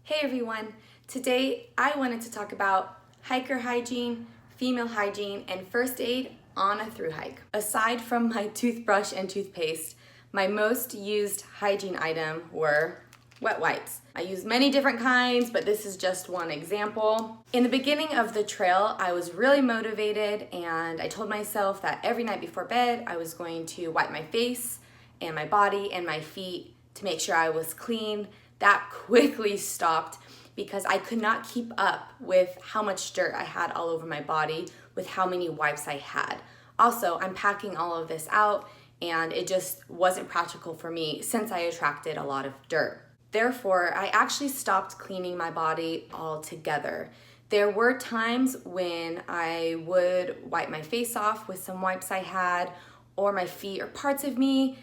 Hey everyone, today I wanted to talk about hiker hygiene, female hygiene, and first aid on a through hike. Aside from my toothbrush and toothpaste, my most used hygiene item were wet wipes. I use many different kinds, but this is just one example. In the beginning of the trail, I was really motivated and I told myself that every night before bed, I was going to wipe my face and my body and my feet to make sure I was clean. That quickly stopped because I could not keep up with how much dirt I had all over my body with how many wipes I had. Also, I'm packing all of this out and it just wasn't practical for me since I attracted a lot of dirt. Therefore, I actually stopped cleaning my body altogether. There were times when I would wipe my face off with some wipes I had, or my feet or parts of me,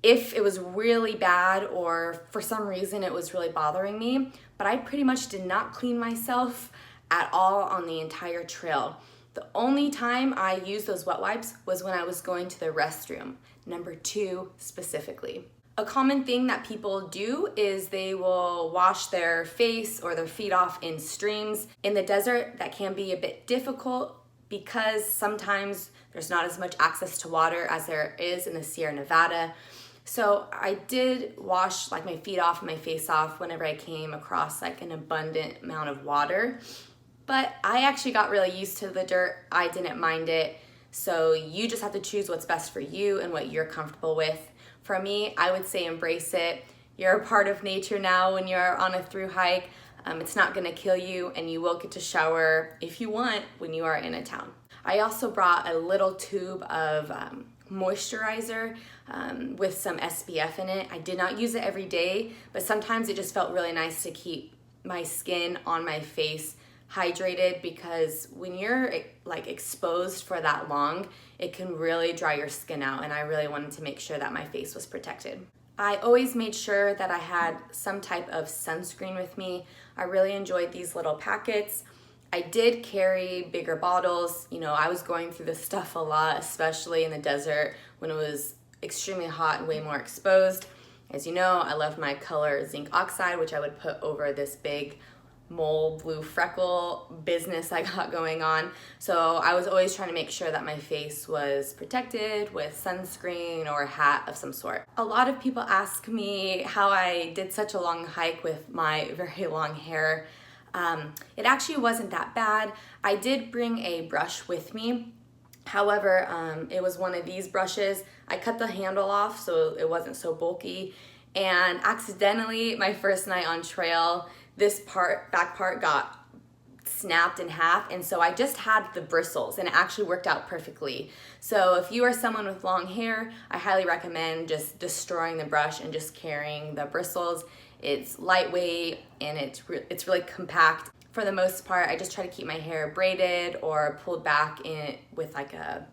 if it was really bad or for some reason it was really bothering me, but I pretty much did not clean myself at all on the entire trail. The only time I used those wet wipes was when I was going to the restroom, number 2 specifically. A common thing that people do is they will wash their face or their feet off in streams. In the desert, that can be a bit difficult because sometimes there's not as much access to water as there is in the Sierra Nevada. So I did wash my feet off and my face off whenever I came across an abundant amount of water. But I actually got really used to the dirt. I didn't mind it. So you just have to choose what's best for you and what you're comfortable with. For me, I would say embrace it. You're a part of nature now when you're on a through hike. It's not gonna kill you and you will get to shower if you want when you are in a town. I also brought a little tube of moisturizer with some SPF in it. I did not use it every day, but sometimes it just felt really nice to keep my skin on my face hydrated because when you're exposed for that long, it can really dry your skin out, and I really wanted to make sure that my face was protected. I always made sure that I had some type of sunscreen with me. I really enjoyed these little packets. I did carry bigger bottles. I was going through this stuff a lot, especially in the desert when it was extremely hot and way more exposed. As you know, I love my color zinc oxide, which I would put over this big mole blue freckle business I got going on. So I was always trying to make sure that my face was protected with sunscreen or a hat of some sort. A lot of people ask me how I did such a long hike with my very long hair. It actually wasn't that bad. I did bring a brush with me. However, it was one of these brushes. I cut the handle off so it wasn't so bulky, and accidentally my first night on trail, this back part got snapped in half, and so I just had the bristles and it actually worked out perfectly. So if you are someone with long hair, I highly recommend just destroying the brush and just carrying the bristles. It's lightweight and it's really compact. For the most part, I just try to keep my hair braided or pulled back in with a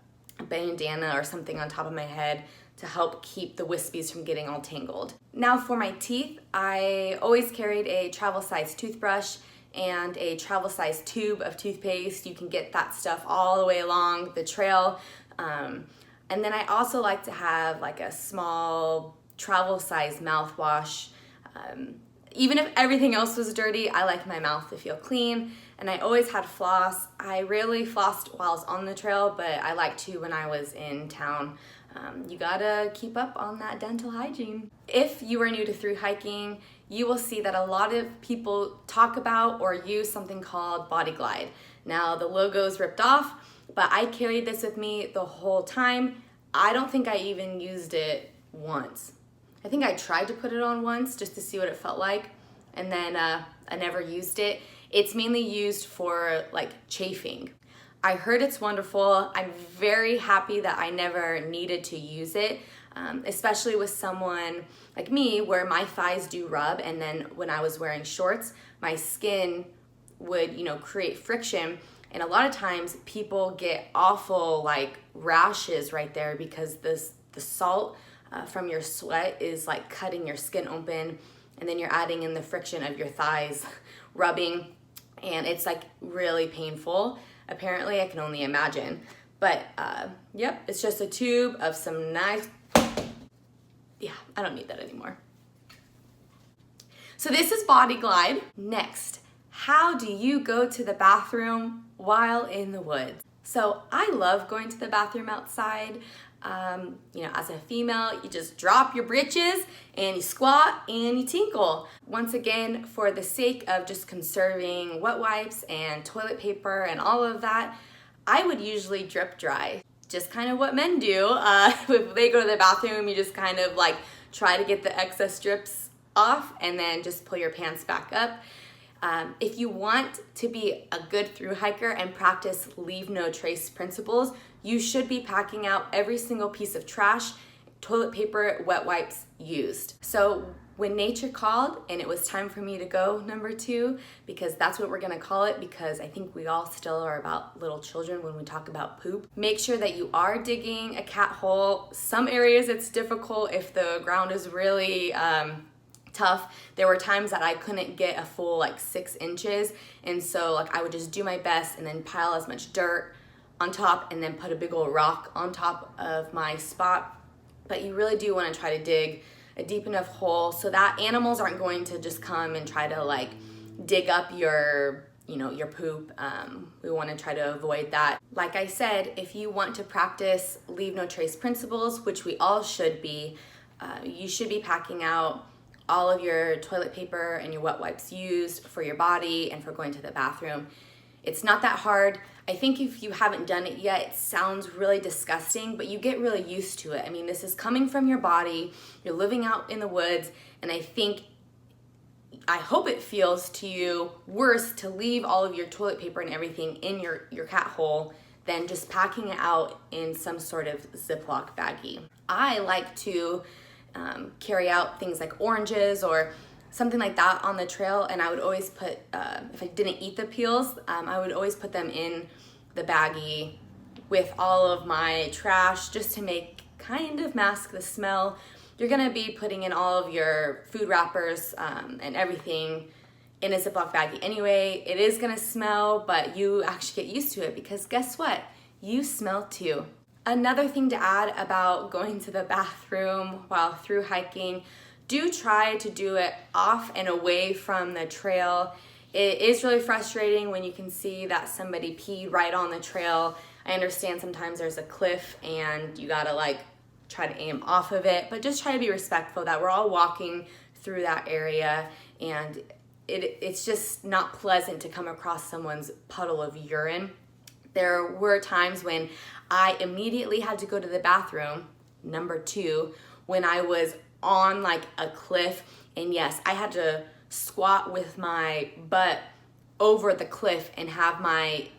bandana or something on top of my head to help keep the wispies from getting all tangled. Now for my teeth, I always carried a travel size toothbrush and a travel size tube of toothpaste. You can get that stuff all the way along the trail. And then I also like to have a small travel size mouthwash. Even if everything else was dirty, I like my mouth to feel clean, and I always had floss. I rarely flossed while I was on the trail, but I like to when I was in town. You gotta keep up on that dental hygiene. If you are new to through hiking, you will see that a lot of people talk about or use something called Body Glide. Now the logo's ripped off, but I carried this with me the whole time. I don't think I even used it once. I think I tried to put it on once just to see what it felt like, and then I never used it. It's mainly used for chafing. I heard it's wonderful. I'm very happy that I never needed to use it, especially with someone like me where my thighs do rub, and then when I was wearing shorts, my skin would create friction, and a lot of times people get awful rashes right there because the salt from your sweat is cutting your skin open, and then you're adding in the friction of your thighs rubbing, and it's really painful. Apparently, I can only imagine. But yep, it's just a tube of some nice, yeah, I don't need that anymore. So this is Body Glide. Next, how do you go to the bathroom while in the woods? So I love going to the bathroom outside. As a female, you just drop your britches and you squat and you tinkle. Once again, for the sake of just conserving wet wipes and toilet paper and all of that, I would usually drip dry. Just kind of what men do. If they go to the bathroom, you just kind of like try to get the excess drips off and then just pull your pants back up. If you want to be a good thru hiker and practice leave no trace principles, you should be packing out every single piece of trash, toilet paper, wet wipes used. So when nature called and it was time for me to go, number 2, because that's what we're gonna call it, because I think we all still are about little children when we talk about poop. Make sure that you are digging a cat hole. Some areas it's difficult if the ground is really tough. There were times that I couldn't get a full 6 inches, and so I would just do my best and then pile as much dirt on top and then put a big old rock on top of my spot. But you really do want to try to dig a deep enough hole so that animals aren't going to just come and try to dig up your poop. We want to try to avoid that. Like I said, if you want to practice leave no trace principles, which we all should be, you should be packing out all of your toilet paper and your wet wipes used for your body and for going to the bathroom. It's not that hard. I think if you haven't done it yet, it sounds really disgusting, but you get really used to it. I mean, this is coming from your body. You're living out in the woods, and I hope it feels to you worse to leave all of your toilet paper and everything in your cat hole than just packing it out in some sort of Ziploc baggie. I like to carry out things like oranges or something like that on the trail, and I would always put, if I didn't eat the peels, I would always put them in the baggie with all of my trash just to kind of mask the smell. You're gonna be putting in all of your food wrappers and everything in a Ziploc baggie anyway. It is gonna smell, but you actually get used to it because guess what? You smell too. Another thing to add about going to the bathroom while thru hiking, do try to do it off and away from the trail. It is really frustrating when you can see that somebody peed right on the trail. I understand sometimes there's a cliff and you gotta try to aim off of it, but just try to be respectful that we're all walking through that area, and it's just not pleasant to come across someone's puddle of urine. There were times when I immediately had to go to the bathroom, number 2, when I was on a cliff, and yes, I had to squat with my butt over the cliff and have my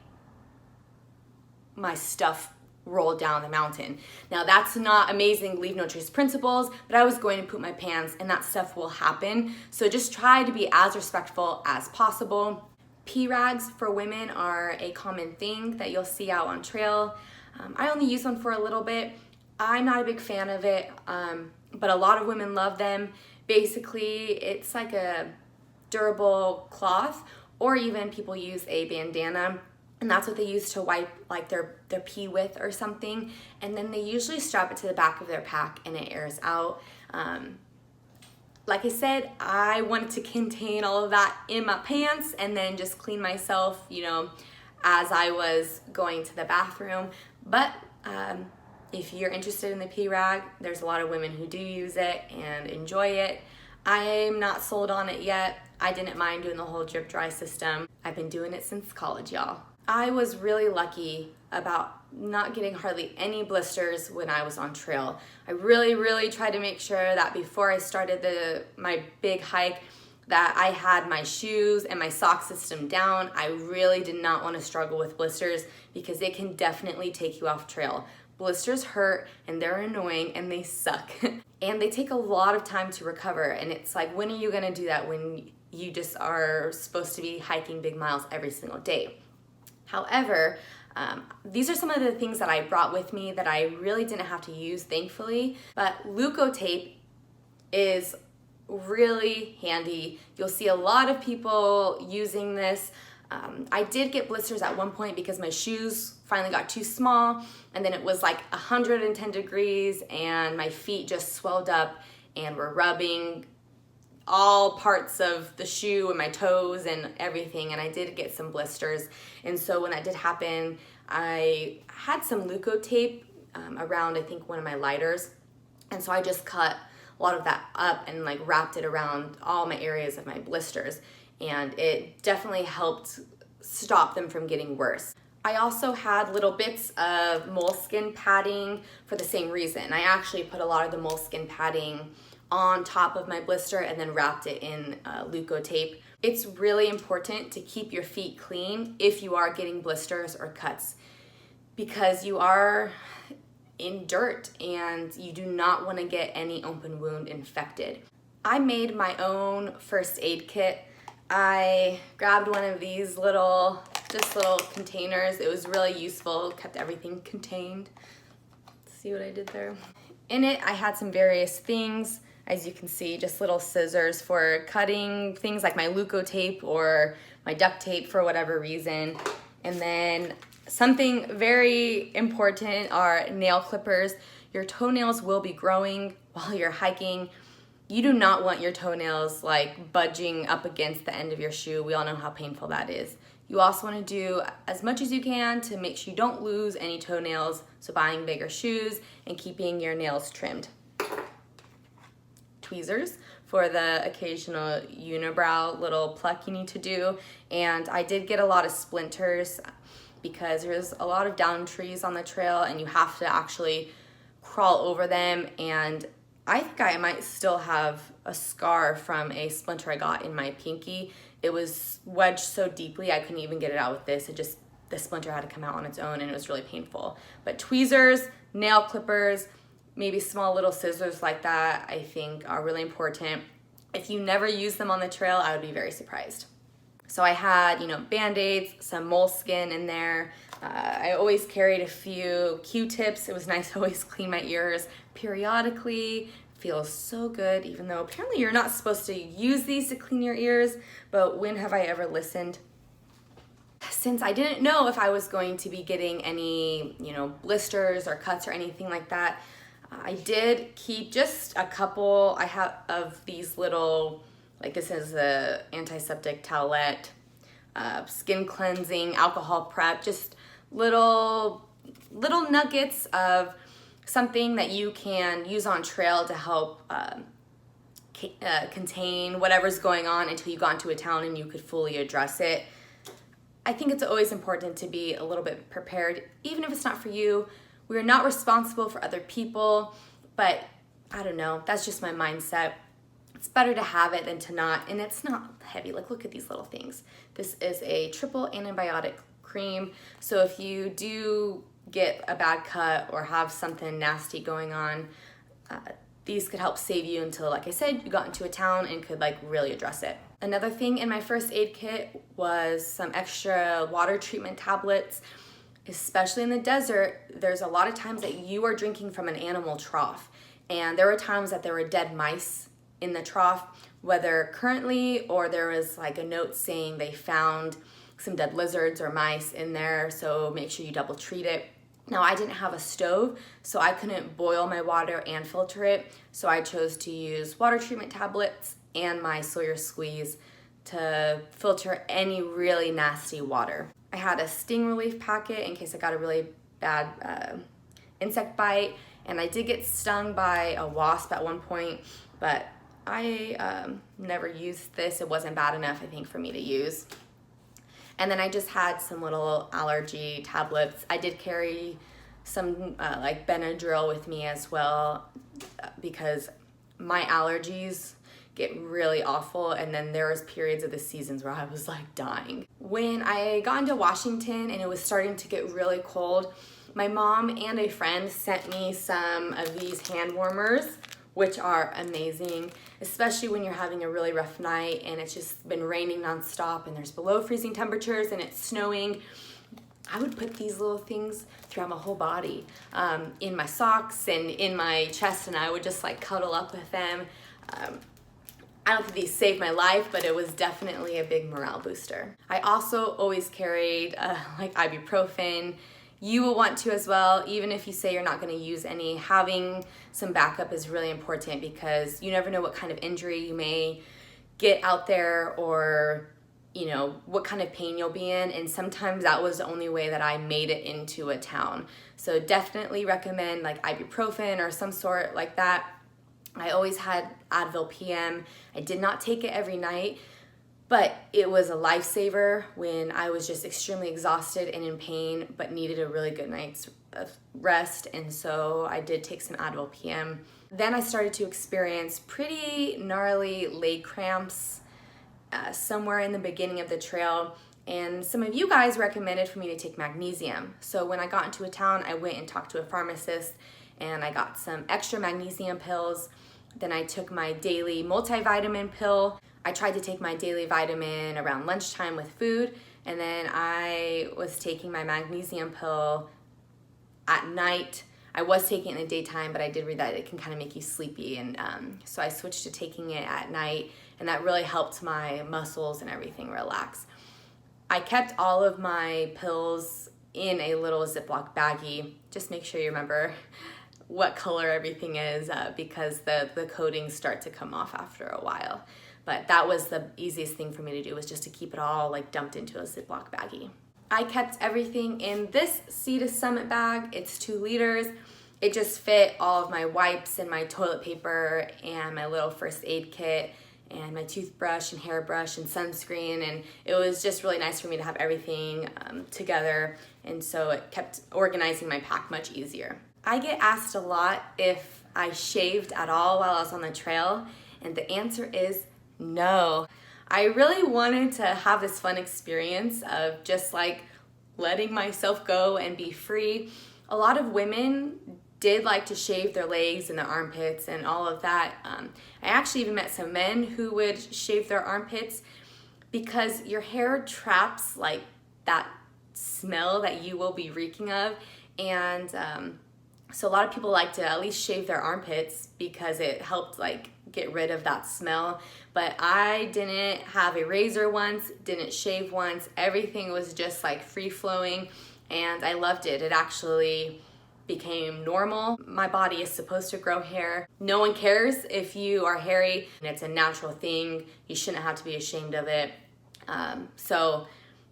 stuff roll down the mountain. Now that's not amazing leave no trace principles, but I was going to poop my pants and that stuff will happen. So just try to be as respectful as possible. Pee rags for women are a common thing that you'll see out on trail. I only use one for a little bit. I'm not a big fan of it, but a lot of women love them. Basically, it's like a durable cloth, or even people use a bandana, and that's what they use to wipe their pee with or something, and then they usually strap it to the back of their pack and it airs out. Like I said, I wanted to contain all of that in my pants and then just clean myself, as I was going to the bathroom. But if you're interested in the pee rag, there's a lot of women who do use it and enjoy it. I'm not sold on it yet. I didn't mind doing the whole drip dry system. I've been doing it since college, y'all. I was really lucky about not getting hardly any blisters when I was on trail. I really tried to make sure that before I started my big hike that I had my shoes and my sock system down. I really did not want to struggle with blisters because it can definitely take you off trail. Blisters hurt and they're annoying and they suck. And they take a lot of time to recover, and it's when are you gonna do that when you just are supposed to be hiking big miles every single day? However, these are some of the things that I brought with me that I really didn't have to use, thankfully, but Leukotape is really handy. You'll see a lot of people using this. I did get blisters at one point because my shoes finally got too small, and then it was 110 degrees and my feet just swelled up and were rubbing all parts of the shoe and my toes and everything, and I did get some blisters. And so when that did happen, I had some leukotape around, I think, one of my lighters, and so I just cut a lot of that up and like wrapped it around all my areas of my blisters, and it definitely helped stop them from getting worse. I also had little bits of moleskin padding for the same reason. I actually put a lot of the moleskin padding on top of my blister and then wrapped it in leukotape. It's really important to keep your feet clean if you are getting blisters or cuts, because you are in dirt and you do not want to get any open wound infected. I made my own first aid kit. I grabbed one of these little containers. It was really useful, kept everything contained. See what I did there? In it, I had some various things. As you can see, just little scissors for cutting things like my leukotape or my duct tape for whatever reason. And then something very important are nail clippers. Your toenails will be growing while you're hiking. You do not want your toenails like budging up against the end of your shoe. We all know how painful that is. You also want to do as much as you can to make sure you don't lose any toenails, so buying bigger shoes and keeping your nails trimmed. Tweezers for the occasional unibrow little pluck you need to do. And I did get a lot of splinters because there's a lot of down trees on the trail and you have to actually crawl over them, and I think I might still have a scar from a splinter I got in my pinky. It was wedged so deeply I couldn't even get it out with this. The splinter had to come out on its own, and it was really painful. But tweezers, nail clippers, maybe small little scissors like that, I think are really important. If you never use them on the trail, I would be very surprised. So I had, Band-Aids, some moleskin in there. I always carried a few Q-tips. It was nice to always clean my ears periodically. Feels so good, even though apparently you're not supposed to use these to clean your ears, but when have I ever listened? Since I didn't know if I was going to be getting any, blisters or cuts or anything like that, I did keep just a couple of these little, like this is the antiseptic towelette, skin cleansing, alcohol prep, just little nuggets of something that you can use on trail to help contain whatever's going on until you got into a town and you could fully address it. I think it's always important to be a little bit prepared, even if it's not for you. We're not responsible for other people, but I don't know, that's just my mindset. It's better to have it than to not, and it's not heavy. Like, look at these little things. This is a triple antibiotic cream, so if you do get a bad cut or have something nasty going on, these could help save you until, like I said, you got into a town and could really address it. Another thing in my first aid kit was some extra water treatment tablets. Especially in the desert, there's a lot of times that you are drinking from an animal trough, and there were times that there were dead mice in the trough, whether currently or there was a note saying they found some dead lizards or mice in there, so make sure you double treat it. Now, I didn't have a stove, so I couldn't boil my water and filter it, so I chose to use water treatment tablets and my Sawyer squeeze to filter any really nasty water. I had a sting relief packet in case I got a really bad insect bite, and I did get stung by a wasp at one point, but I never used this. It wasn't bad enough, I think, for me to use. And then I just had some little allergy tablets. I did carry some Benadryl with me as well because my allergies get really awful, and then there was periods of the seasons where I was dying. When I got into Washington and it was starting to get really cold, my mom and a friend sent me some of these hand warmers, which are amazing, especially when you're having a really rough night and it's just been raining nonstop and there's below freezing temperatures and it's snowing. I would put these little things throughout my whole body, in my socks and in my chest, and I would just cuddle up with them. I don't think these saved my life, but it was definitely a big morale booster. I also always carried ibuprofen. You will want to as well, even if you say you're not going to use any. Having some backup is really important because you never know what kind of injury you may get out there or, you know, what kind of pain you'll be in. And sometimes that was the only way that I made it into a town. So definitely recommend like ibuprofen or some sort like that. I always had Advil PM. I did not take it every night, but it was a lifesaver when I was just extremely exhausted and in pain, but needed a really good night's rest. And so I did take some Advil PM. Then I started to experience pretty gnarly leg cramps somewhere in the beginning of the trail. And some of you guys recommended for me to take magnesium. So when I got into a town, I went and talked to a pharmacist and I got some extra magnesium pills. Then I took my daily multivitamin pill. I tried to take my daily vitamin around lunchtime with food, and then I was taking my magnesium pill at night. I was taking it in the daytime, but I did read that it can kind of make you sleepy, and so I switched to taking it at night, and that really helped my muscles and everything relax. I kept all of my pills in a little Ziploc baggie. Just make sure you remember what color everything is because the coatings start to come off after a while. But that was the easiest thing for me to do, was just to keep it all like dumped into a Ziploc baggie. I kept everything in this Sea to Summit bag. It's 2 liters. It just fit all of my wipes and my toilet paper and my little first aid kit and my toothbrush and hairbrush and sunscreen, and it was just really nice for me to have everything together, and so it kept organizing my pack much easier. I get asked a lot if I shaved at all while I was on the trail, and the answer is no. I really wanted to have this fun experience of just like letting myself go and be free. A lot of women did like to shave their legs and their armpits and all of that. I actually even met some men who would shave their armpits because your hair traps like that smell that you will be reeking of, and so a lot of people like to at least shave their armpits because it helped like get rid of that smell. But I didn't have a razor once, didn't shave once. Everything was just like free flowing, and I loved it. It actually became normal. My body is supposed to grow hair. No one cares if you are hairy, and it's a natural thing. You shouldn't have to be ashamed of it. So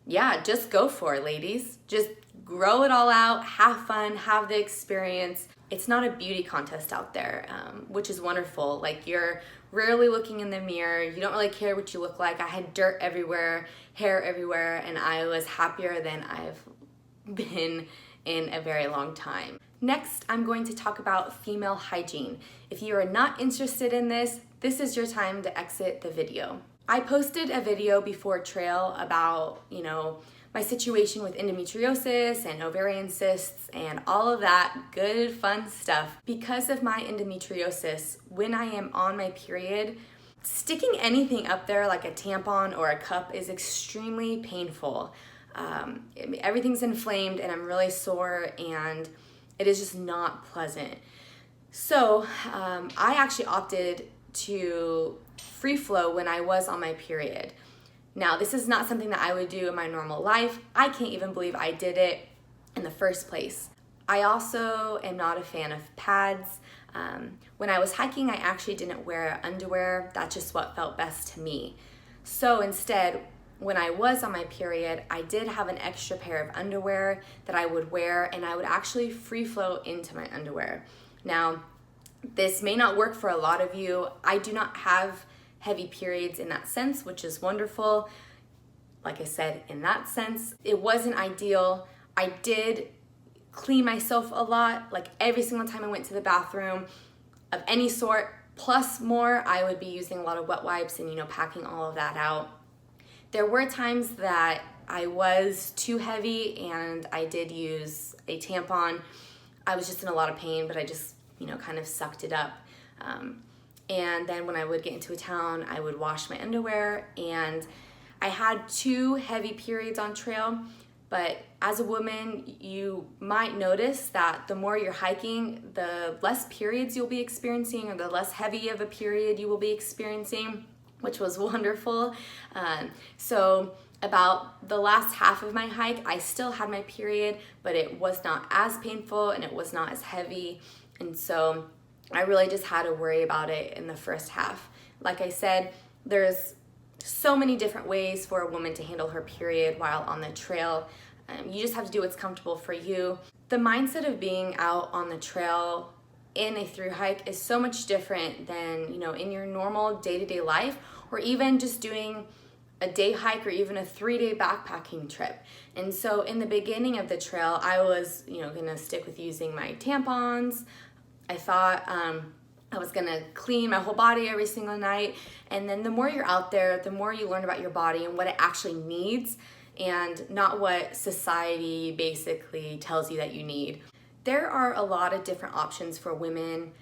yeah, just go for it, ladies. Just grow it all out, have fun, have the experience. It's not a beauty contest out there, which is wonderful. Like, you're rarely looking in the mirror. You don't really care what you look like. I had dirt everywhere, hair everywhere, and I was happier than I've been in a very long time. Next, I'm going to talk about female hygiene. If you are not interested in this, this is your time to exit the video. I posted a video before trail about, my situation with endometriosis and ovarian cysts and all of that good fun stuff. Because of my endometriosis, when I am on my period, sticking anything up there like a tampon or a cup is extremely painful. Everything's inflamed and I'm really sore, and it is just not pleasant. So I actually opted to free flow when I was on my period. Now, this is not something that I would do in my normal life. I can't even believe I did it in the first place. I also am not a fan of pads. When I was hiking, I actually didn't wear underwear. That's just what felt best to me. So instead, when I was on my period, I did have an extra pair of underwear that I would wear, and I would actually free flow into my underwear. Now, this may not work for a lot of you. I do not have heavy periods in that sense, which is wonderful. Like I said, in that sense, it wasn't ideal. I did clean myself a lot, like every single time I went to the bathroom of any sort, plus more. I would be using a lot of wet wipes and, packing all of that out. There were times that I was too heavy and I did use a tampon. I was just in a lot of pain, but I just, kind of sucked it up. And then when I would get into a town, I would wash my underwear, and I had 2 heavy periods on trail. But as a woman, you might notice that the more you're hiking, the less periods you'll be experiencing, or the less heavy of a period you will be experiencing, which was wonderful. So about the last half of my hike, I still had my period, but it was not as painful and it was not as heavy. And so I really just had to worry about it in the first half. Like I said, there's so many different ways for a woman to handle her period while on the trail. You just have to do what's comfortable for you. The mindset of being out on the trail in a through hike is so much different than, in your normal day-to-day life, or even just doing a day hike or even a 3-day backpacking trip. And so in the beginning of the trail, I was, gonna stick with using my tampons. I thought I was gonna clean my whole body every single night. And then the more you're out there, the more you learn about your body and what it actually needs, and not what society basically tells you that you need. There are a lot of different options for women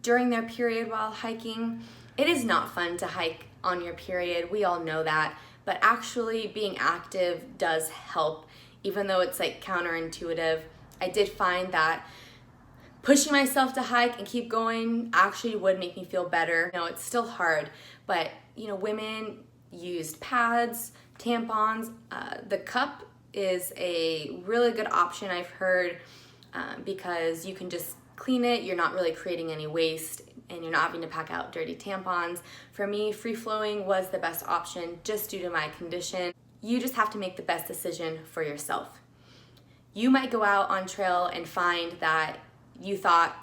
during their period while hiking. It is not fun to hike on your period, we all know that, but actually being active does help, even though it's like counterintuitive. I did find that pushing myself to hike and keep going actually would make me feel better. It's still hard, but women used pads, tampons. The cup is a really good option, I've heard, because you can just clean it. You're not really creating any waste, and you're not having to pack out dirty tampons. For me, free flowing was the best option just due to my condition. You just have to make the best decision for yourself. You might go out on trail and find that you thought,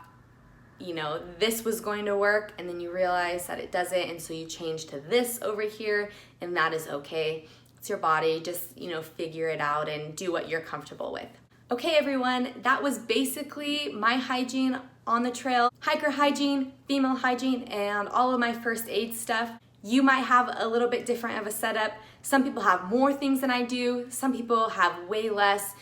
this was going to work, and then you realize that it doesn't, and so you change to this over here, and that is okay. It's your body. Just, figure it out and do what you're comfortable with. Okay, everyone, that was basically my hygiene on the trail. Hiker hygiene, female hygiene, and all of my first aid stuff. You might have a little bit different of a setup. Some people have more things than I do. Some people have way less.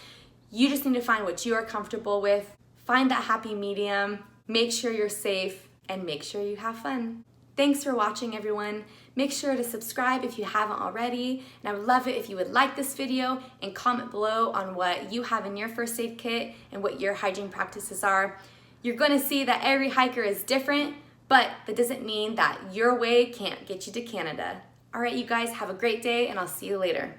You just need to find what you are comfortable with. Find that happy medium. Make sure you're safe, and make sure you have fun. Thanks for watching, everyone. Make sure to subscribe if you haven't already, and I would love it if you would like this video and comment below on what you have in your first aid kit and what your hygiene practices are. You're gonna see that every hiker is different, but that doesn't mean that your way can't get you to Canada. All right, you guys, have a great day, and I'll see you later.